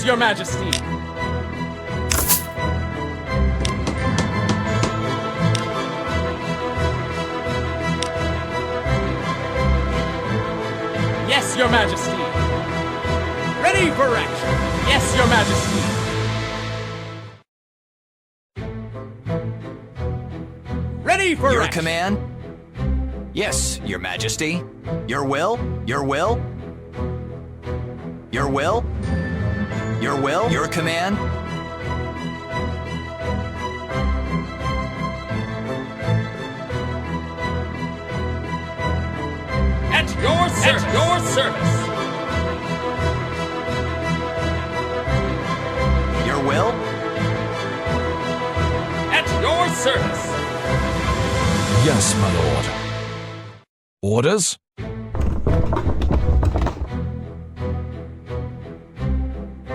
Yes, Your Majesty. Yes, Your Majesty. Ready for action. Yes, Your Majesty. Ready for Your action. command? Yes, Your Majesty. Your will? Your will? Your will? Your will? Your command? At your service. At your service. Your will? At your service. Yes, my lord. Orders?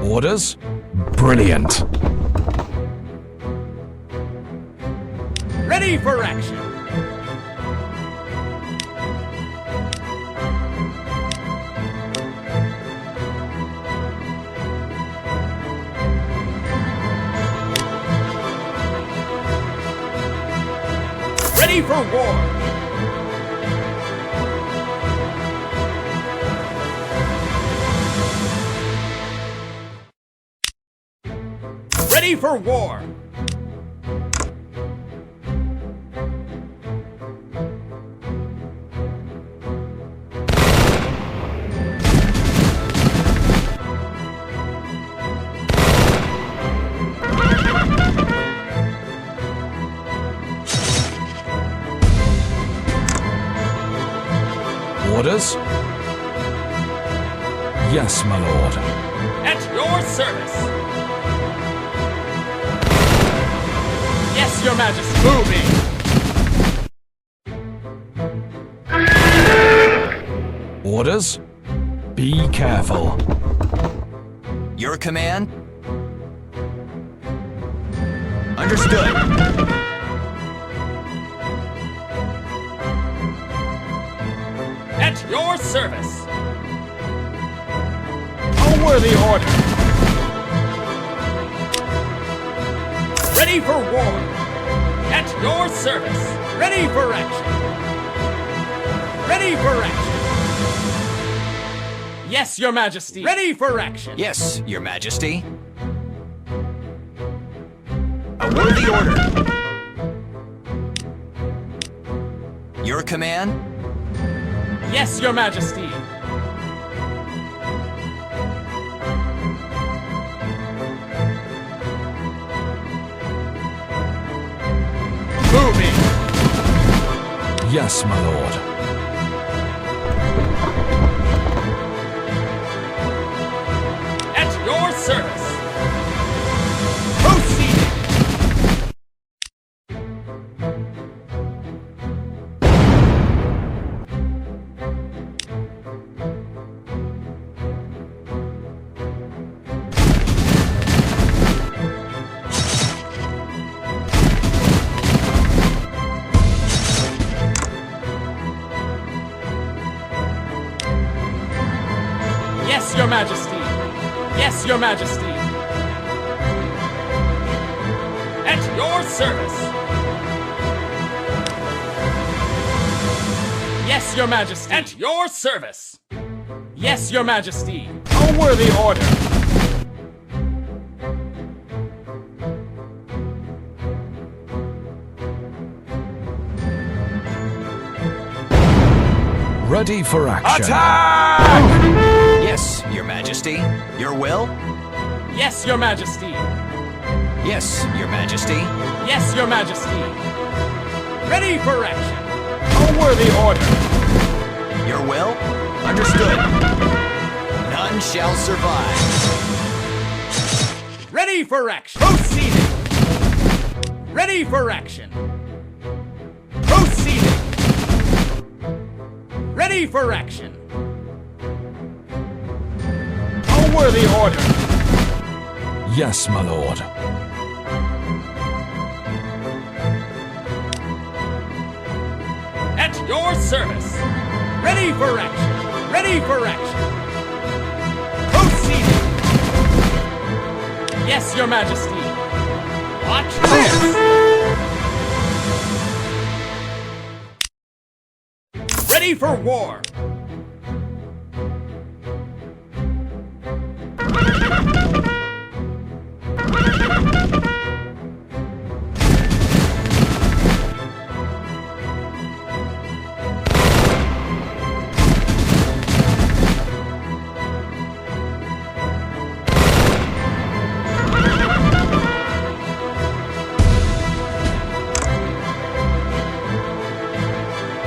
Orders? Brilliant. Ready for action. Ready for war. Ready for war. Orders? Yes, my lord. At your service. Yes, Your Majesty. Moving. Orders? Be careful. Your command? Understood. At your service. A worthy order. Ready for war. At your service. Ready for action. Ready for action. Yes, Your Majesty. Ready for action. Yes, Your Majesty. A worthy order. Your command? Yes, Your Majesty. Moving. Yes, my lord. At your service. Proceeding. Yes, Your Majesty. Yes, Your Majesty. At your service. Yes, Your Majesty. At your service. Yes, Your Majesty. A worthy order. Ready for action. Attack! Yes, Your Majesty. Your will? Yes, Your Majesty. Yes, Your Majesty. Yes, Your Majesty. Ready for action. A worthy order. Your will? Understood. None shall survive. Ready for action. Proceeding. Ready for action. Proceeding. Ready for action. A worthy order. Yes, my lord. At your service. Ready for action. Ready for action. Proceeding. Yes, Your Majesty. Watch this. Ready for war.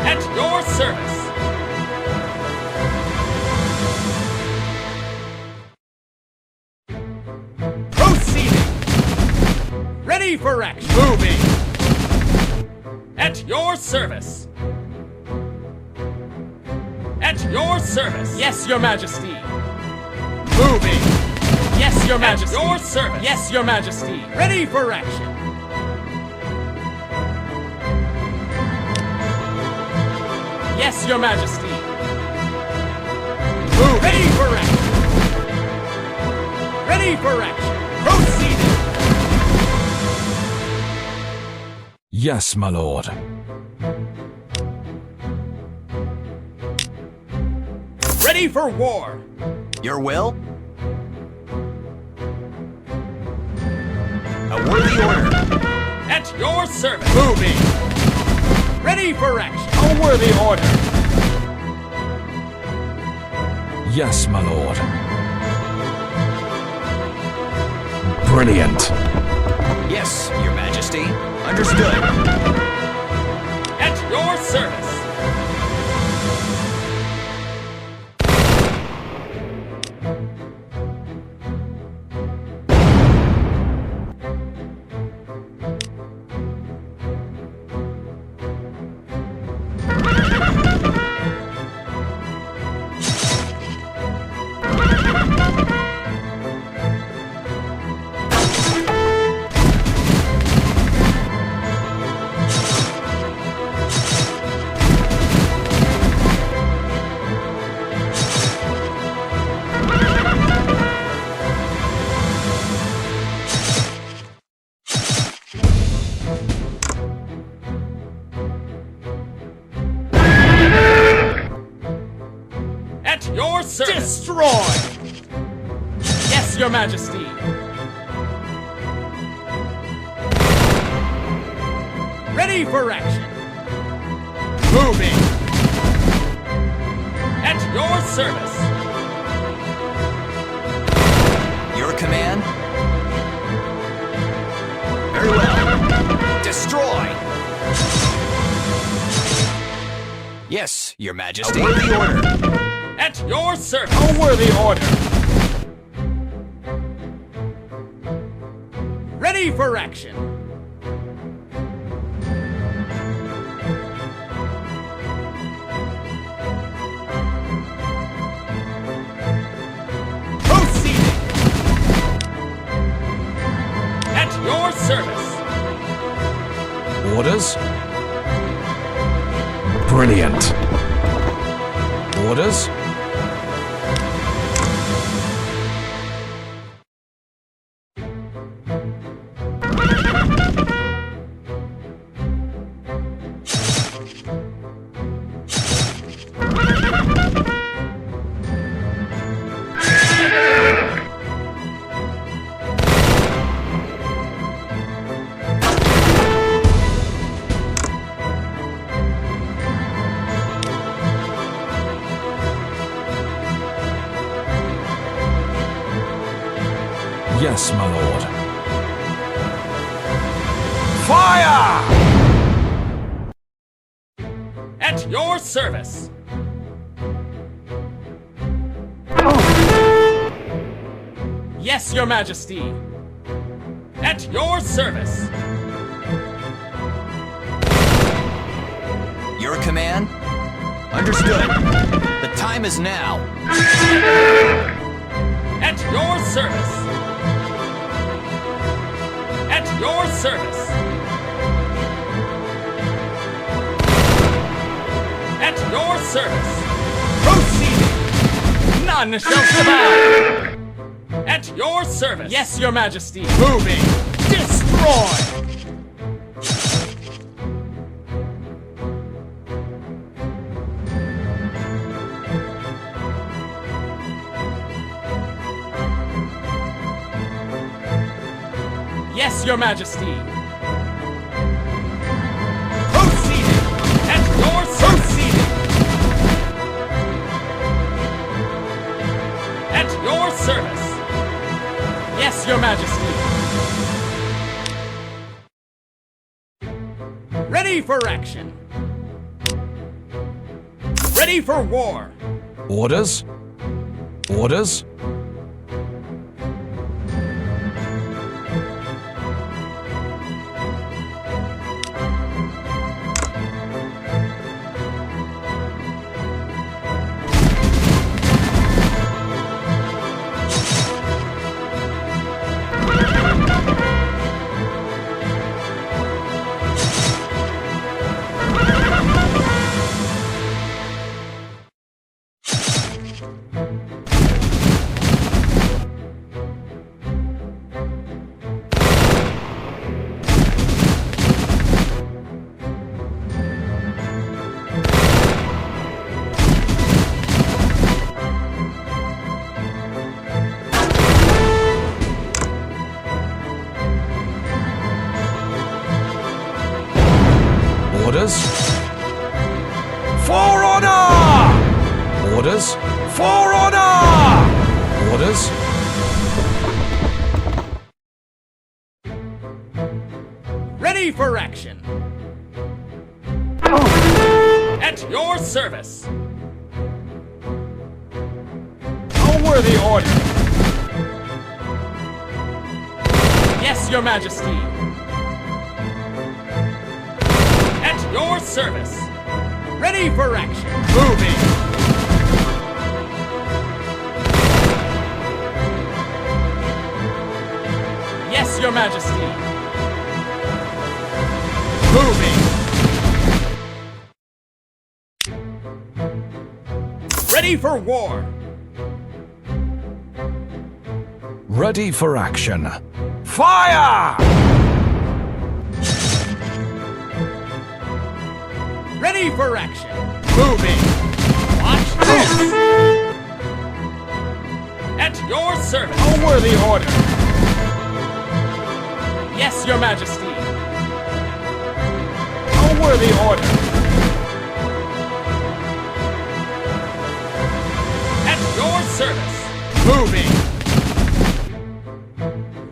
At your service. Proceeding. Ready for action. Moving. At your service. At your service. Yes, Your Majesty. Moving. Yes, Your Majesty. At your service. Yes, Your Majesty. Ready for action. Yes, Your Majesty. Move. Ready for action. Ready for action. Proceeding. Yes, my lord. Ready for war. Your will? A worthy order. At your service. Moving. Ready for action. A worthy order. Yes, my lord. Brilliant. Yes, Your Majesty. Understood. At your service. At your service. Destroy. Yes, Your Majesty. Ready for action. Moving. At your service. Your command? Very well. Destroy! Yes, Your Majesty. A worthy order. At your service. A worthy order. Ready for action. Proceeding. At your service. Orders? Brilliant. Orders? Yes, my lord. Fire! At your service. Yes, Your Majesty. At your service. Your command? Understood. The time is now. At your service. At your service. At your service. Proceeding. None shall survive. At At your service. Yes, Your Majesty. Moving. Destroy. Yes, Your Majesty. Proceeding. At your proceeding. At your service. Yes, Your Majesty. Ready for action. Ready for war. Orders? Orders? Orders? For honor! Orders? For honor! Orders? Ready for action. At your service. A worthy order. Yes, Your Majesty. At your service. Ready for action. Moving. Yes, Your Majesty. Moving. Ready for war. Ready for action. Fire! Ready for action. Moving. Watch this. At your service. A worthy order. Yes, Your Majesty. A worthy order. At your service. Moving.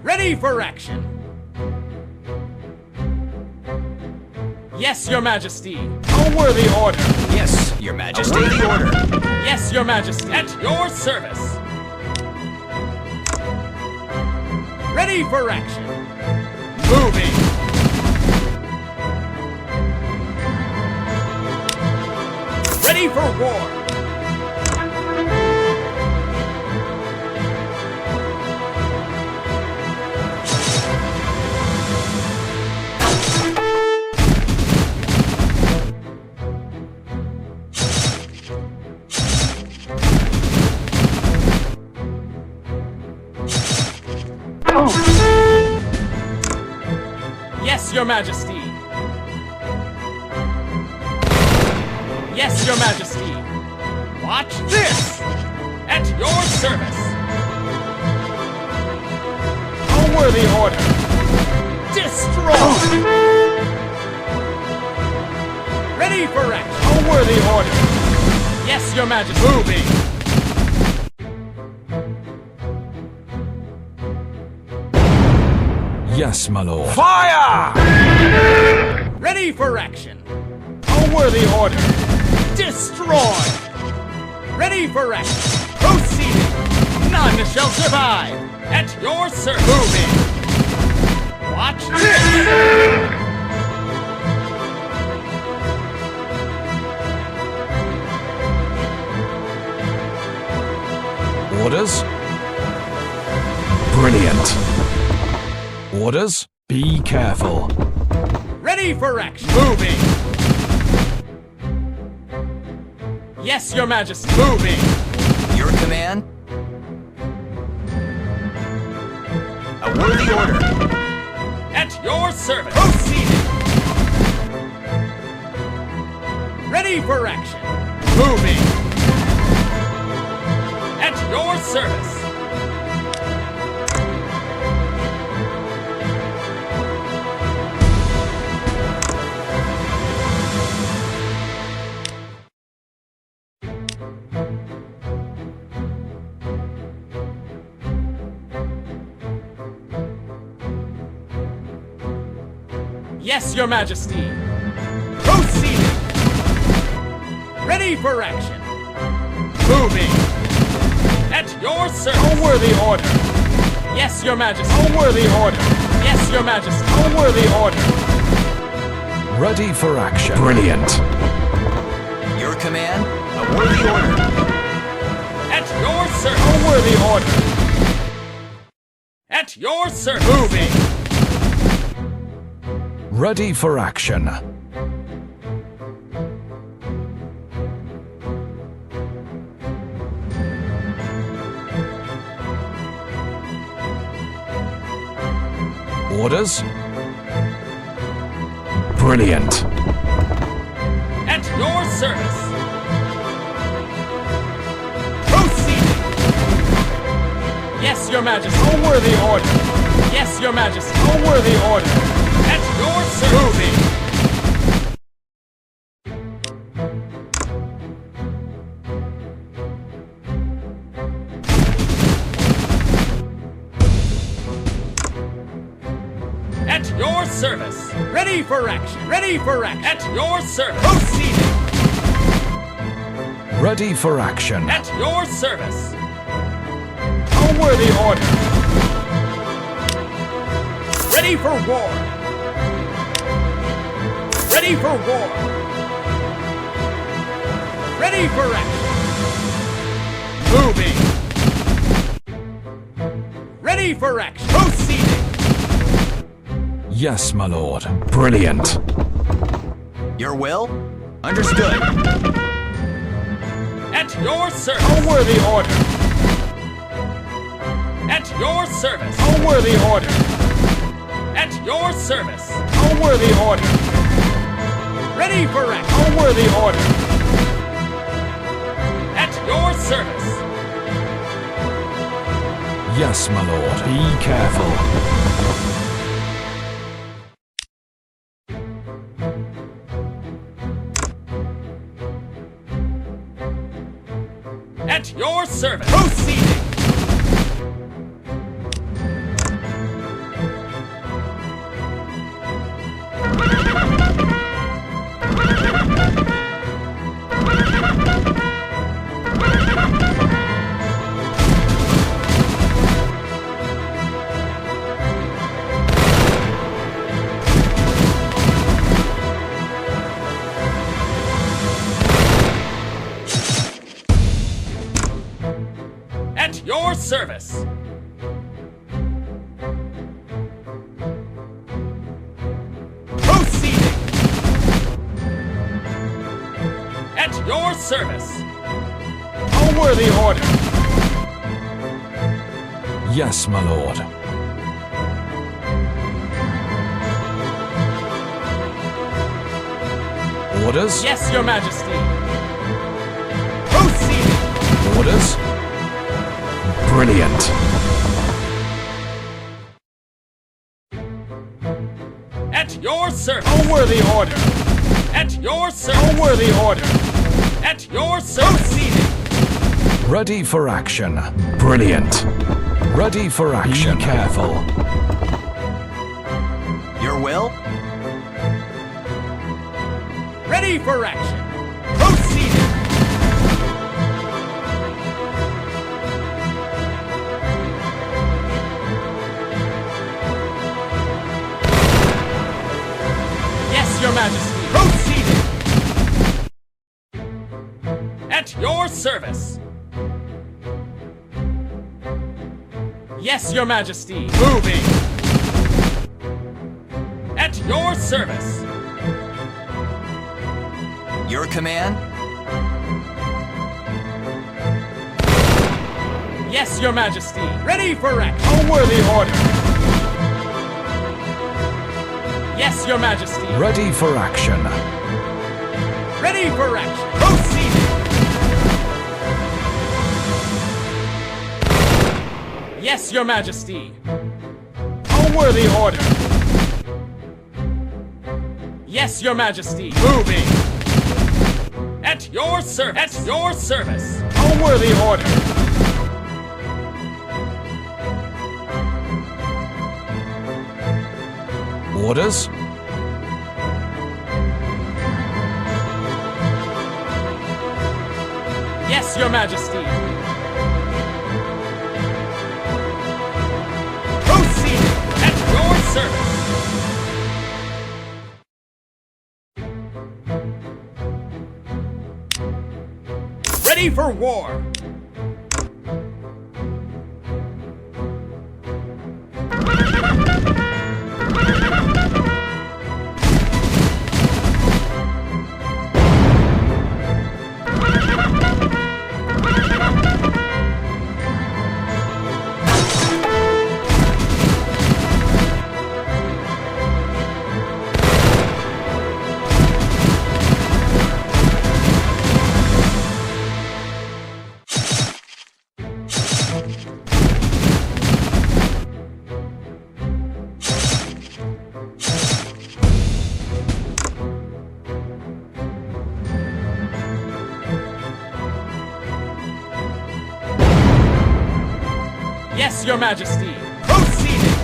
Ready for action. Yes, Your Majesty. A worthy order. Yes, Your Majesty. The order. Yes, Your Majesty. At your service. Ready for action. Moving. Ready for war. Yes, Your Majesty. Yes, Your Majesty. Watch this. At your service. A worthy order. Destroy. Ready for action. A worthy order. Yes, Your Majesty. Moving. Yes, my lord. Fire! Ready for action. A worthy order. Destroy! Ready for action. Proceeding. None shall survive. At your service. Moving. Watch this. Orders? Brilliant. Orders? Be careful. Ready for action. Moving. Yes, Your Majesty. Moving. Your command? A worthy order. At your service. Proceeding. Ready for action. Moving. At your service. Yes, Your Majesty. Proceeding. Ready for action. Moving. At your service. A worthy order. Yes, Your Majesty. A worthy order. Yes, Your Majesty. A worthy order. Ready for action. Brilliant. Your command, a worthy order. At your service. A worthy order. At your service. Moving. Ready for action. Orders? Brilliant. At your service. Proceeding. Yes, Your Majesty. A worthy order. Yes, Your Majesty. A worthy order. At your service. Moving. At your service. Ready for action. Ready for action. At your service. Proceeding. Ready for action. At your service. A worthy order. Ready for war. Ready for war. Ready for action. Moving. Ready for action. Proceeding. Yes, my lord. Brilliant. Your will? Understood. At your service. A worthy order. At your service. A worthy order. At your service. A worthy order. Ready for action. A worthy order. At your service. Yes, my lord. Be careful. At your service. Proceeding. At your service. Proceeding. At your service. A worthy order. Yes, my lord. Orders? Yes, Your Majesty. Proceeding. Orders? Brilliant. At your service. A worthy order. At your service. A worthy order. At your service. Proceeding. Ready for action. Brilliant. Ready for action. Be careful. Your will? Ready for action. Proceeding. Yes, Your Majesty. Proceeding. At your service. Yes, Your Majesty. Moving. At your service. Your command? Yes, Your Majesty. Ready for action. A worthy order. Yes, Your Majesty. Ready for action. Ready for action. Proceeding. Yes, Your Majesty. A worthy order. Yes, Your Majesty. Moving. At your service. At your service. A worthy order. Orders? Yes, Your Majesty. Proceed at your service. Ready for war. Yes, Your Majesty. Proceeding.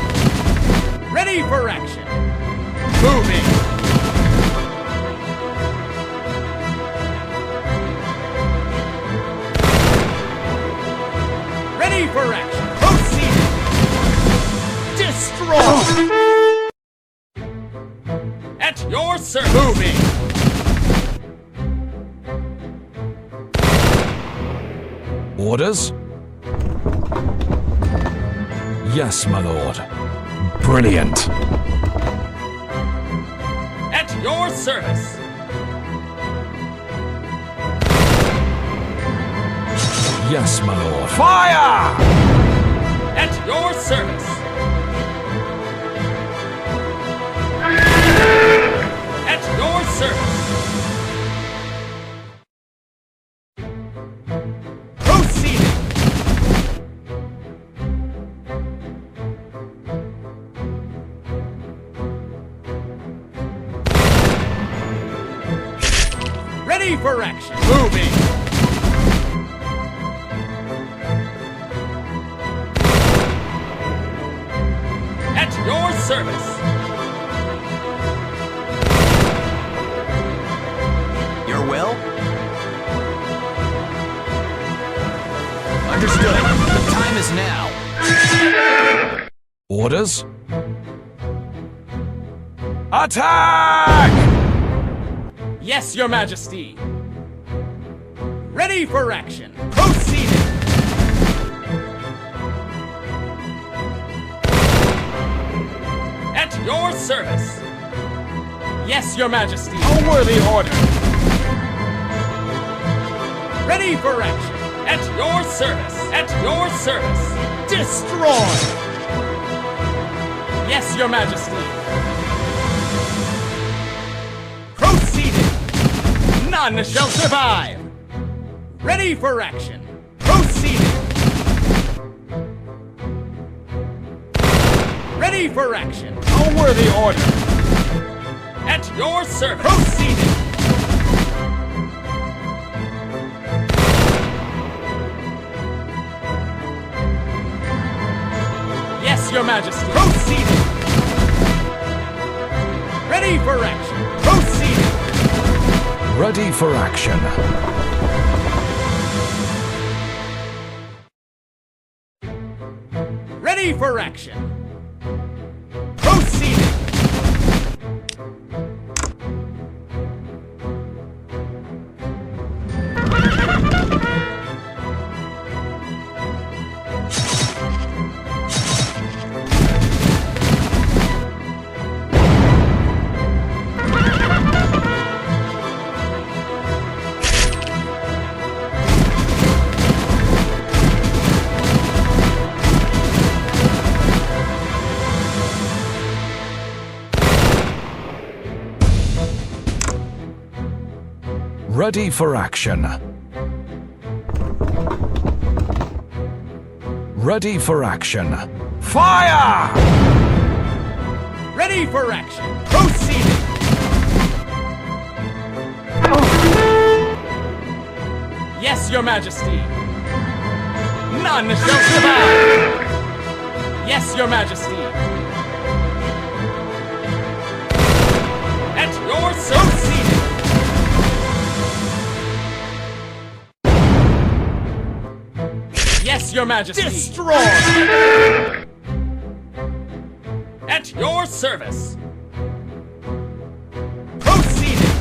Ready for action. Moving. Ready for action. Proceeding. Destroy. At your service. Moving. Orders? Yes, my lord. Brilliant. At your service. Yes, my lord. Fire! At your service. At your service. Proceeding. Ready for action. Moving. At your service. Your will? Understood. The time is now. Orders? Attack! Yes, Your Majesty. Ready for action. Proceeding. At your service. Yes, Your Majesty. A worthy order. Ready for action. At your service. At your service. Destroy. Yes, Your Majesty. Proceeding. None shall survive. Ready for action. Proceeding. Ready for action. A worthy order. At your service. Proceeding. Yes, Your Majesty. Proceeding. Ready for action. Proceeding. Ready for action. Ready for action. Proceeding. Ready for action. Ready for action. Fire! Ready for action. Proceeding. Yes, Your Majesty. None shall survive. Yes, Your Majesty. At your service. Yes, Your Majesty. Destroy. At your service. Proceeding.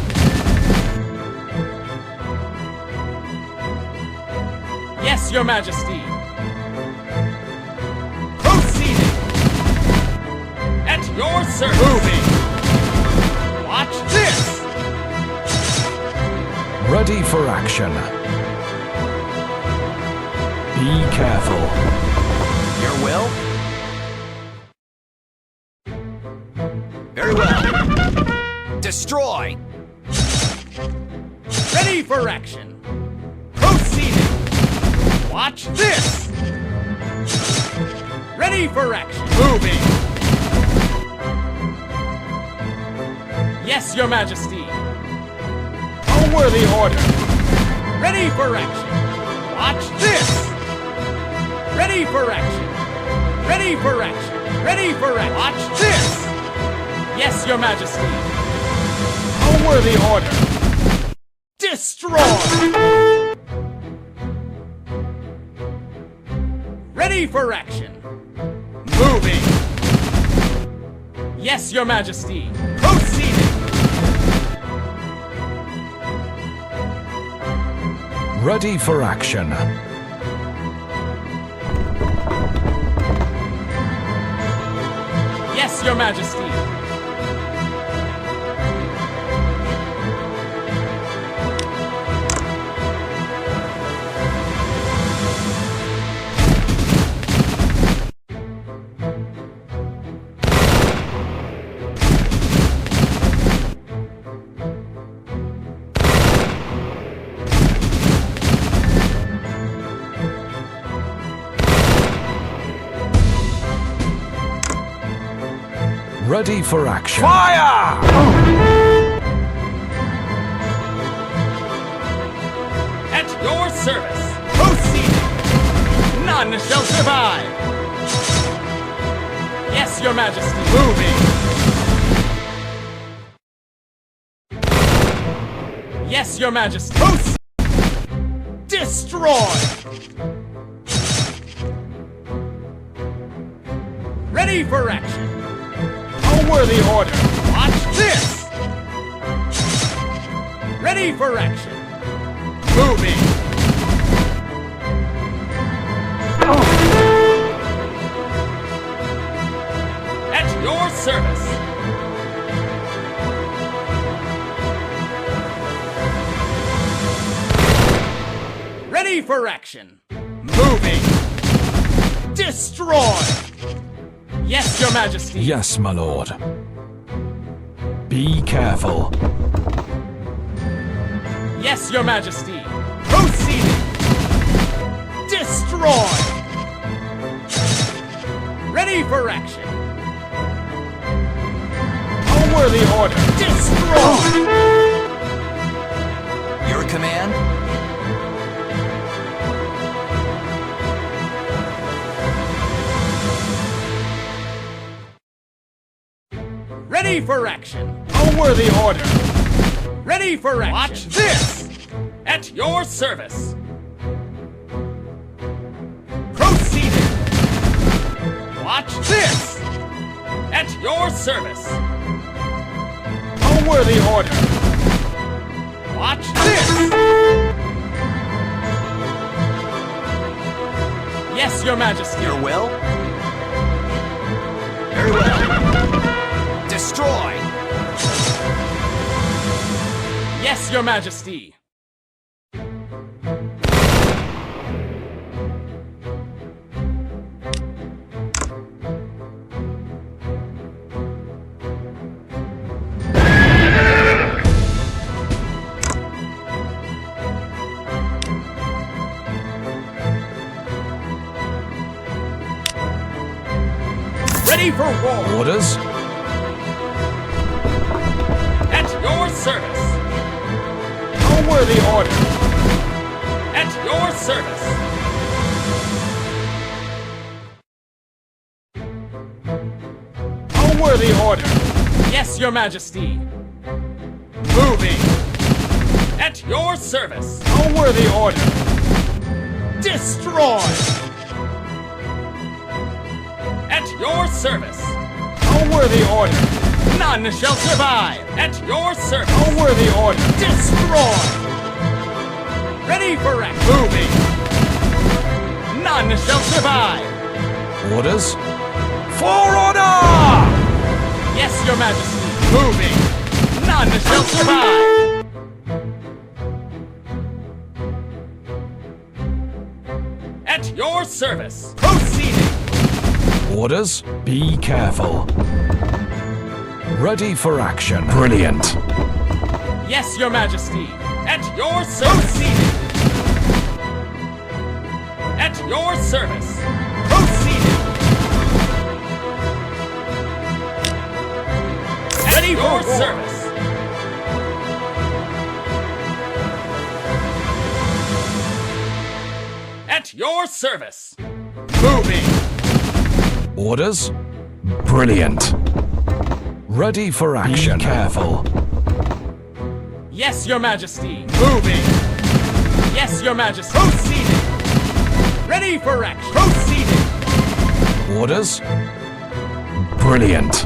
Yes, Your Majesty. Proceeding. At your service. Moving. Watch this. Ready for action. Be careful. Your will? Very well. Destroy. Ready for action. Proceeding. Watch this. Ready for action. Moving. Yes, Your Majesty. A worthy order. Ready for action. Watch this. Ready for action. Ready for action. Ready for action. Watch this. Yes, Your Majesty. A worthy order. Destroy. Ready for action. Moving. Yes, Your Majesty. Proceeding. Ready for action. Yes, Your Majesty. Ready for action. Fire! At your service. Proceeding. None shall survive. Yes, Your Majesty. Moving. Yes, Your Majesty. Proceed. Destroy. Ready for action. A worthy order. Watch this. Ready for action. Moving. At your service. Ready for action. Moving. Destroy. Yes, Your Majesty. Yes, my lord. Be careful. Yes, Your Majesty. Proceeding. Destroy. Ready for action. A worthy order. Destroy. Your command? Ready for action. A worthy order. Ready for action. Watch this. At your service. Proceeding. Watch this. At your service. A worthy order. Watch this. Yes, Your Majesty. Your will? Very well. Destroy! Yes, Your Majesty. service. A worthy order. At your service. A worthy order. Yes, your majesty. Moving. At your service. A worthy order. Destroy. At your service. A worthy order. None shall survive. At your service. A worthy order. Destroy. Ready for action. Moving. None shall survive. Orders? For order! Yes, your majesty. Moving. None shall survive. At your service. Proceeding. Orders? Be careful. Ready for action. Brilliant. Yes, your majesty. At your service. Proceeding. At your service. Proceeding. At your service. At your service. Moving. Orders? Brilliant. Ready for action. Be careful. Yes, your majesty. Moving. Yes, your majesty. Proceeding. Ready for action. Proceeding. Orders? Brilliant.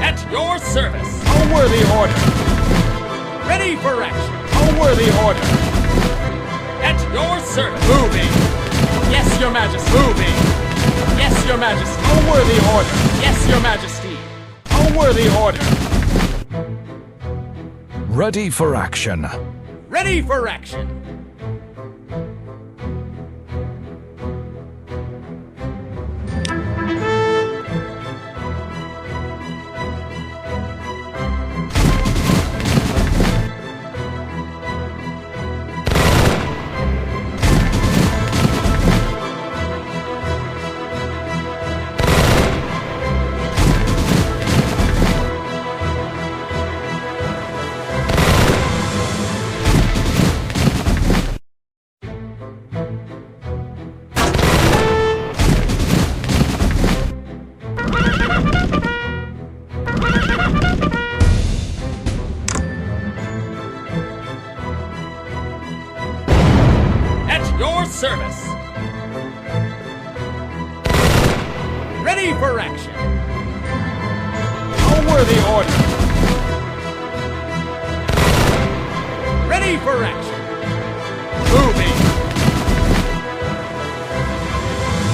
At your service. A worthy order. Ready for action. A worthy order. At your service. Moving. Yes, your majesty. Moving. Yes, your majesty. A worthy order. Yes, your majesty. A worthy order. Ready for action. Ready for action. Service. Ready for action. A worthy order. Ready for action. Moving.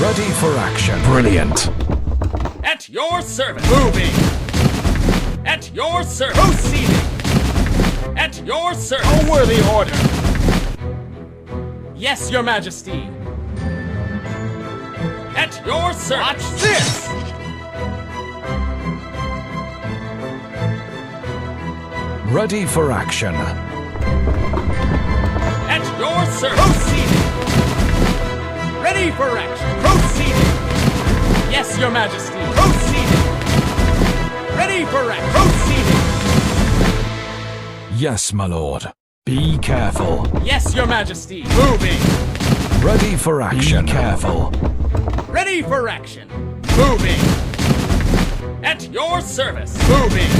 Ready for action. Brilliant. At your service. Moving. At your service. Proceeding. At your service. A worthy order. Yes, your majesty. At your service. Watch this! Ready for action. At your service. Proceeding. Ready for action. Proceeding. Yes, your majesty. Proceeding. Ready for action. Proceeding. Yes, my lord. Be careful. Yes, your majesty. Moving. Ready for action. Be careful. Ready for action. Moving. At your service. Moving.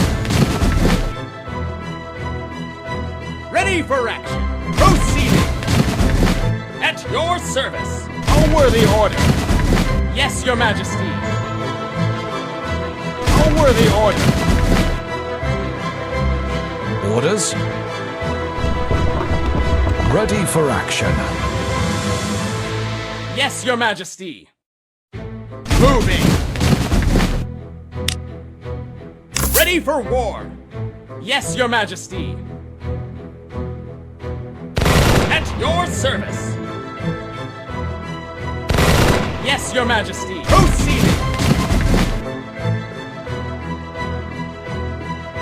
Ready for action. Proceeding. At your service. A worthy order. Yes, your majesty. A worthy order. Orders? Ready for action. Yes, your majesty. Moving. Ready for war. Yes, your majesty. At your service. Yes, your majesty. Proceeding.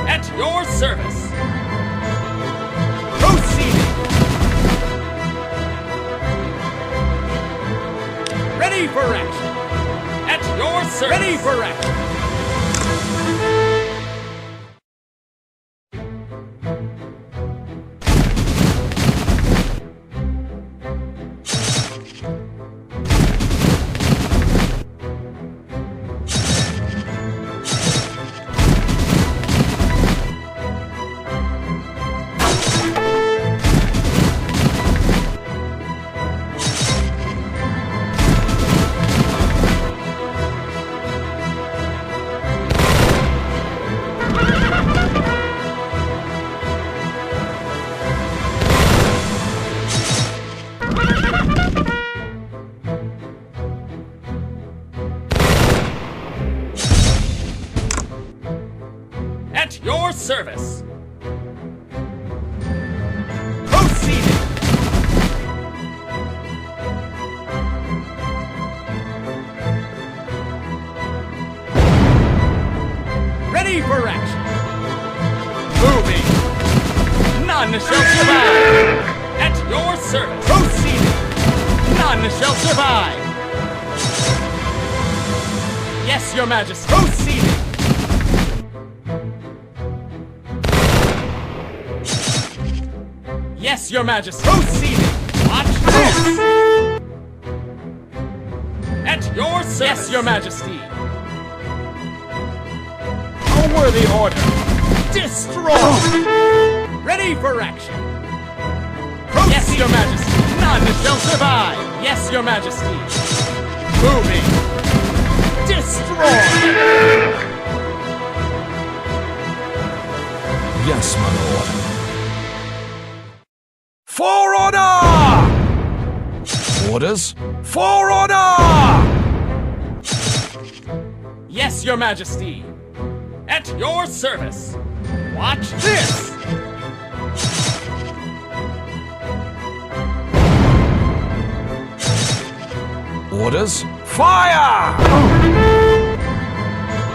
At your service. Proceeding. Ready for action. At your service. Ready for action. At your service. Proceeding. Ready for action. Moving. None shall survive. At your service. Proceeding. None shall survive. Yes, your majesty. Proceeding. Yes, your majesty. Proceeding. Watch this. At your service. Yes, your majesty. A worthy order. Destroy. Ready for action. Proceed. Yes, your majesty. None shall survive. Yes, your majesty. Moving. Destroy. Yes, my lord. For honor! Orders? For honor! Yes, your majesty. At your service. Watch this. Orders? Fire!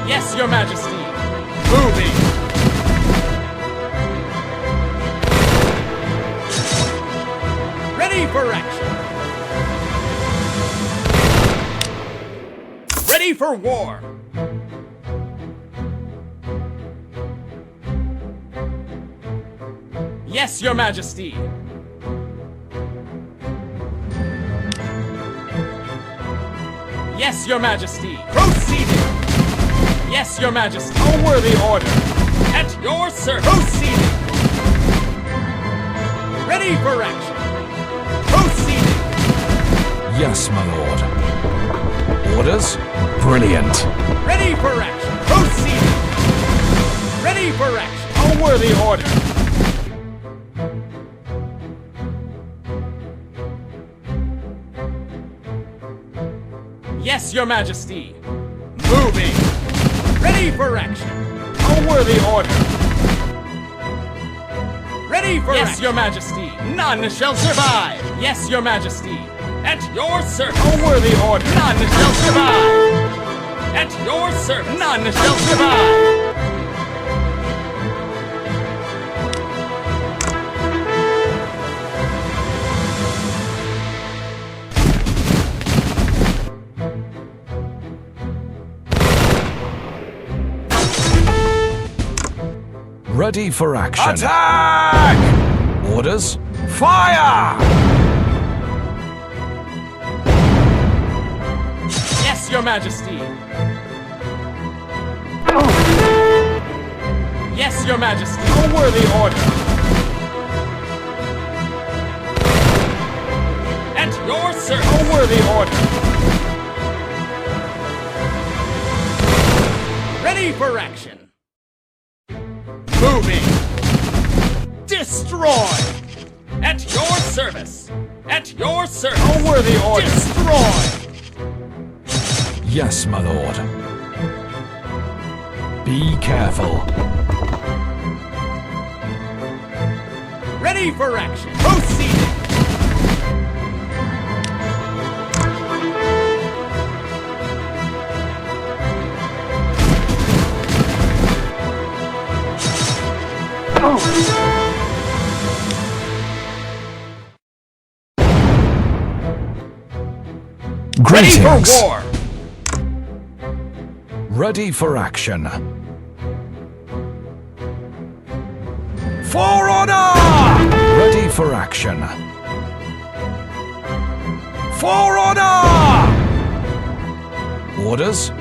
Yes, your majesty. Moving. Ready for action. Ready for war. Yes, your majesty. Yes, your majesty. Proceeding. Yes, your majesty. A worthy order. At your service. Proceeding. Ready for action. Proceeding. Yes, my lord. Orders? Brilliant. Ready for action. Proceeding. Ready for action. A worthy order. Yes, your majesty. Moving. Ready for action. A worthy order. Ready for action. Yes, your majesty. None shall survive. Yes, your majesty. At your service. A worthy order. None shall survive. At your service. None shall survive. Ready for action. Attack! Orders? Fire! Yes, your majesty. Yes, your majesty. A worthy order. At your service. A worthy order. Ready for action. Moving. Destroy. At your service. At your service. A worthy order. Destroy. Yes, my lord. Be careful. Ready for action. Proceeding. Ready for Greetings. war. Ready for action. For honor! Ready for action. For honor! Orders?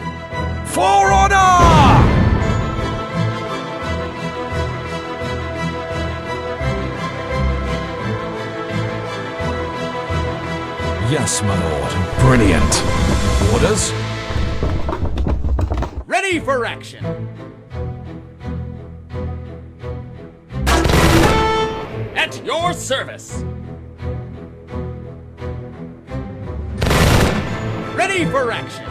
For honor! Yes, my lord. Brilliant. Orders? Ready for action. At your service. Ready for action.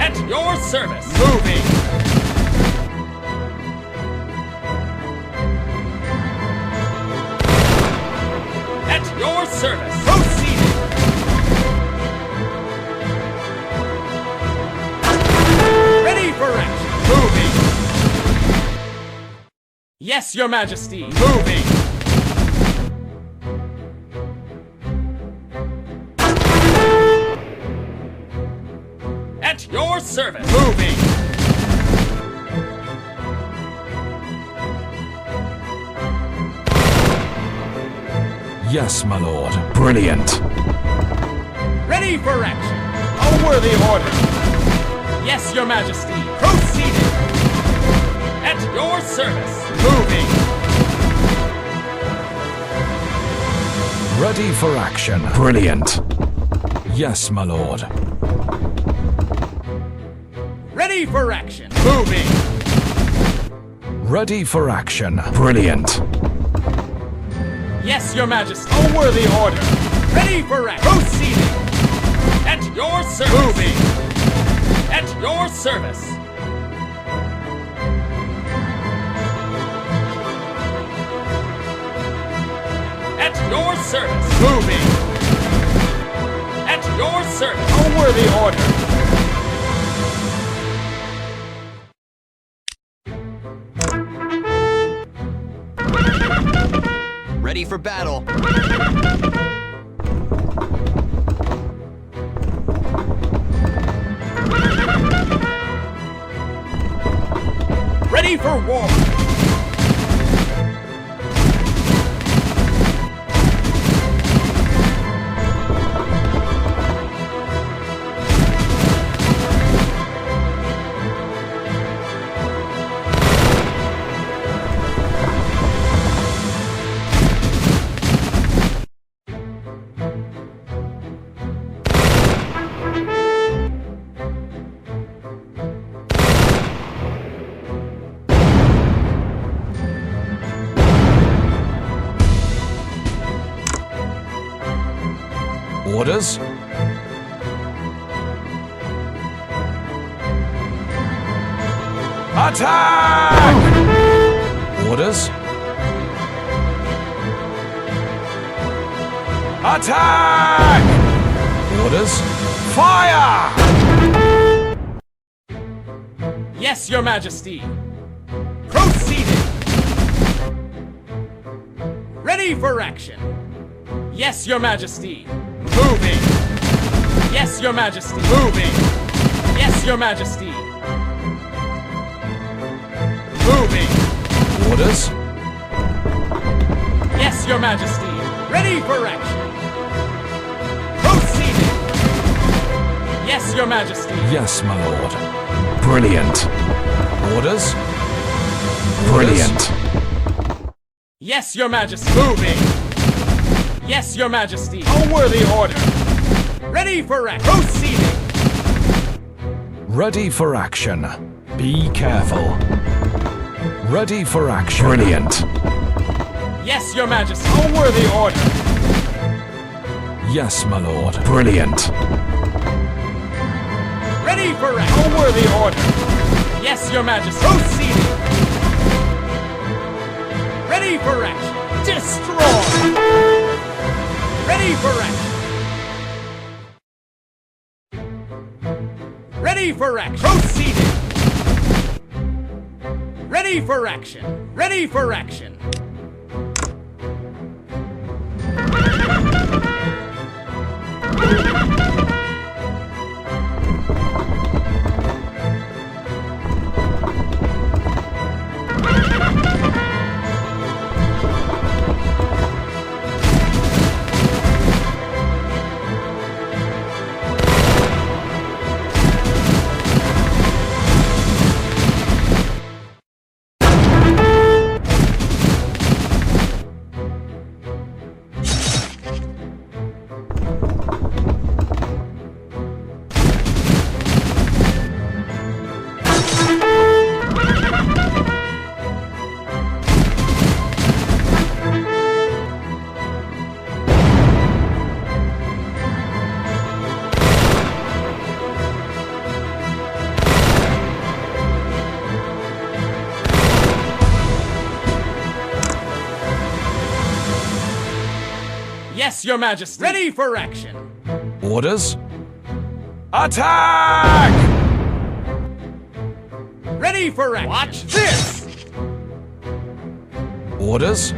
At your service. Moving. Yes, Your Majesty. Moving. At your service. Moving. Yes, my lord. Brilliant. Ready for action. A worthy order. Yes, Your Majesty. Proceeding. At your service. Moving. Ready for action. Brilliant. Yes, my lord. Ready for action. Moving. Ready for action. Brilliant. Yes, Your Majesty. A worthy order. Ready for action. Proceeding. At your service. Moving. At your service. At your service. Moving. At your service. A worthy order. Ready for battle. Ready for war. Orders? Attack! Orders? Attack! Orders? Fire! Yes, Your Majesty. Proceeding. Ready for action. Yes, Your Majesty. Moving. Yes, Your Majesty. Moving. Yes, Your Majesty. Moving. Orders? Yes, Your Majesty. Ready for action. Proceeding. Yes, Your Majesty. Yes, my lord. Brilliant. Orders? Brilliant. Yes, Your Majesty. Moving. Yes, Your Majesty. A worthy order. Ready for action. Proceeding. Ready for action. Be careful. Ready for action. Brilliant. Yes, Your Majesty. A worthy order. Yes, my lord. Brilliant. Ready for action. A worthy order. Yes, Your Majesty. Proceeding. Ready for action. Destroy. Ready for action. Ready for action. Proceeding. Ready for action. Ready for action. Yes, Your Majesty. Ready for action. Orders? Attack! Ready for action. Watch this. Orders?